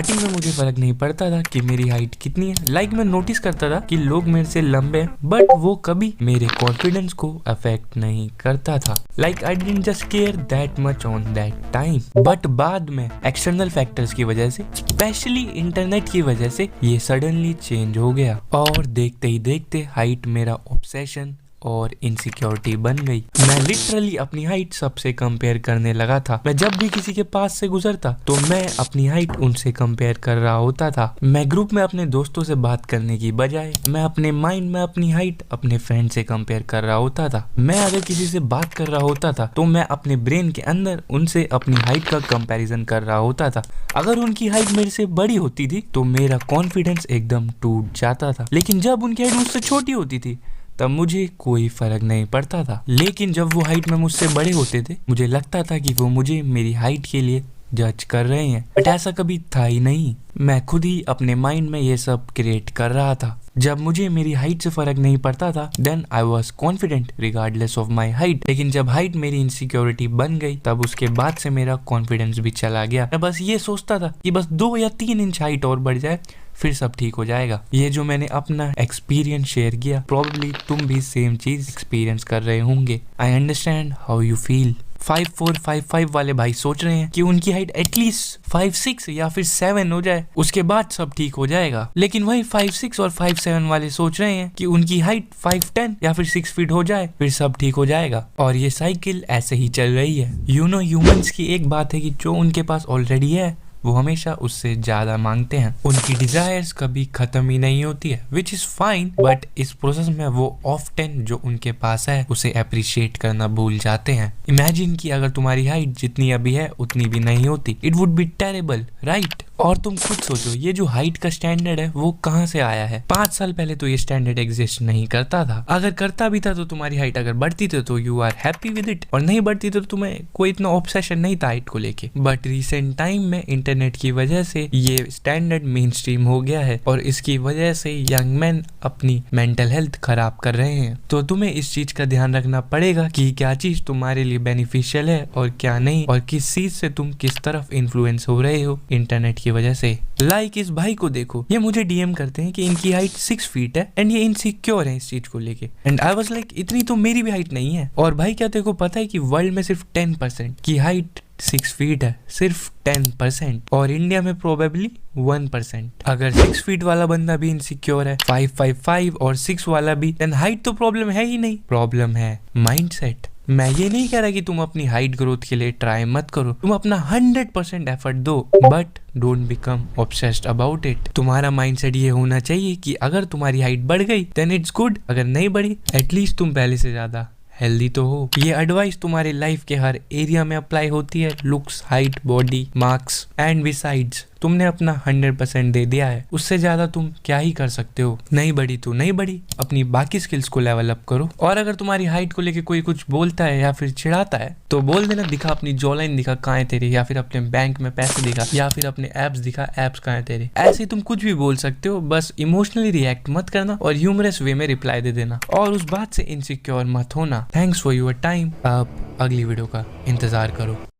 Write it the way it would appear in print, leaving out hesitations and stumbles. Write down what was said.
Starting में मुझे फर्क नहीं पड़ता था कि मेरी हाइट कितनी है। लाइक मैं नोटिस करता था कि लोग मेरे से लंबे हैं, बट वो कभी मेरे कॉन्फिडेंस को अफेक्ट नहीं करता था। Like I didn't just care that much on that time. But बाद में एक्सटर्नल फैक्टर्स की वजह से, स्पेशली इंटरनेट की वजह से, ये सडनली चेंज हो गया और देखते ही देखते हाइट मेरा ऑब्सेशन और इनसिक्योरिटी बन गई। मैं लिटरली अपनी हाइट सबसे कंपेयर करने लगा था। मैं जब भी किसी के पास से गुजरता तो मैं अपनी हाइट उनसे कंपेयर कर रहा होता था। मैं ग्रुप में अपने दोस्तों से बात करने की बजाय मैं अपने माइंड में अपनी हाइट अपने फ्रेंड से कंपेयर कर रहा होता था। मैं अगर किसी से बात कर रहा होता था तो मैं अपने ब्रेन के अंदर उनसे अपनी हाइट का कंपैरिजन कर रहा होता था। अगर उनकी हाइट मेरे से बड़ी होती थी तो मेरा कॉन्फिडेंस एकदम टूट जाता था, लेकिन जब उनकी हाइट मुझसे छोटी होती थी तब मुझे कोई फर्क नहीं पड़ता था। लेकिन जब वो हाइट में मुझसे बड़े होते थे मुझे लगता था कि वो मुझे मेरी हाइट के लिए जज कर रहे हैं, बट ऐसा कभी था ही नहीं। मैं खुद ही अपने माइंड में ये सब क्रिएट कर रहा था। जब मुझे मेरी हाइट से फर्क नहीं पड़ता था then I was confident regardless of my height. लेकिन जब हाइट मेरी इनसिक्योरिटी बन गई तब उसके बाद से मेरा कॉन्फिडेंस भी चला गया। मैं बस ये सोचता था कि बस 2 या 3 इंच हाइट और बढ़ जाए फिर सब ठीक हो जाएगा। ये जो मैंने अपना एक्सपीरियंस शेयर किया, प्रोबेबली तुम भी सेम चीज एक्सपीरियंस कर रहे होंगे। I understand how you feel. 5'4", 5'5" वाले भाई सोच रहे हैं कि उनकी हाइट एटलीस्ट 5'6" या फिर 7 हो जाए, उसके बाद सब ठीक हो जाएगा। लेकिन वही 5'6" और 5'7" वाले सोच रहे हैं कि उनकी हाइट 5'10" या फिर 6 फीट हो जाए फिर सब ठीक हो जाएगा। और ये साइकिल ऐसे ही चल रही है। ह्यूमंस की एक बात है कि जो उनके पास ऑलरेडी है वो हमेशा उससे ज्यादा मांगते हैं। उनकी डिजायर्स कभी खत्म ही नहीं होती है, विच इज फाइन, बट इस प्रोसेस में वो ऑफ्टन जो उनके पास है उसे अप्रिशिएट करना भूल जाते हैं। इमेजिन कि अगर तुम्हारी हाइट जितनी अभी है उतनी भी नहीं होती, it would be terrible, right? और तुम खुद सोचो ये जो हाइट का स्टैंडर्ड है वो कहाँ से आया है। 5 साल पहले तो ये स्टैंडर्ड एग्जिस्ट नहीं करता था। अगर करता भी था तो तुम्हारी हाइट अगर बढ़ती थी तो you are happy with it, और नहीं बढ़ती तो तुम्हें कोई इतना ऑब्सेशन नहीं था हाइट को लेके। बट रिसेंट टाइम में इंटरनेट की वजह से ये स्टैंडर्ड मेन स्ट्रीम हो गया है और इसकी वजह से यंग मैन अपनी मेंटल हेल्थ खराब कर रहे हैं। तो तुम्हें इस चीज का ध्यान रखना पड़ेगा कि क्या चीज तुम्हारे लिए बेनिफिशियल है और क्या नहीं, और किस चीज से तुम किस तरफ इन्फ्लुएंस हो रहे हो इंटरनेट की वजह से। लाइक इस भाई को देखो, ये मुझे डीएम करते हैं कि इनकी हाइट 6 फीट है एंड ये इनसिक्योर है इस चीज को लेके। एंड आई वाज लाइक इतनी तो मेरी भी हाइट नहीं है। और भाई क्या तेरे को पता है कि वर्ल्ड में सिर्फ 10% की हाइट 6 फीट है, सिर्फ 10%, और इंडिया में प्रोबेबली 1%। अगर 6 फीट वाला बंदा भी इनसिक्योर है, 5'5" और 6 वाला भी, देन हाइट तो प्रॉब्लम है ही नहीं, प्रॉब्लम है माइंडसेट। मैं ये नहीं कह रहा कि तुम अपनी हाइट ग्रोथ के लिए ट्राई मत करो, तुम अपना 100% एफर्ट दो, but don't become obsessed about it. तुम्हारा माइंडसेट ये होना चाहिए कि अगर तुम्हारी हाइट बढ़ गई देन इट्स गुड, अगर नहीं बढ़ी एटलीस्ट तुम पहले से ज्यादा हेल्दी तो हो। ये एडवाइस तुम्हारे लाइफ के हर एरिया में अप्लाई होती है, looks, height, body, marks and besides. तुमने अपना 100% दे दिया है, उससे ज्यादा तुम क्या ही कर सकते हो। नहीं बढ़ी तो नहीं बढ़ी, अपनी बाकी स्किल्स को लेवल अप करो। और अगर तुम्हारी हाइट को लेके कोई कुछ बोलता है या फिर चिढ़ाता है तो बोल देना, दिखा अपनी जॉलाइन दिखा कहाँ है तेरे, या फिर अपने बैंक में पैसे दिखा, या फिर अपने एप्स दिखा, एप्स कहाँ है तेरे। ऐसे तुम कुछ भी बोल सकते हो, बस इमोशनली रिएक्ट मत करना और ह्यूमरस वे में रिप्लाई दे देना, और उस बात से इनसिक्योर मत होना। Thanks for your time. आप अगली वीडियो का इंतजार करो।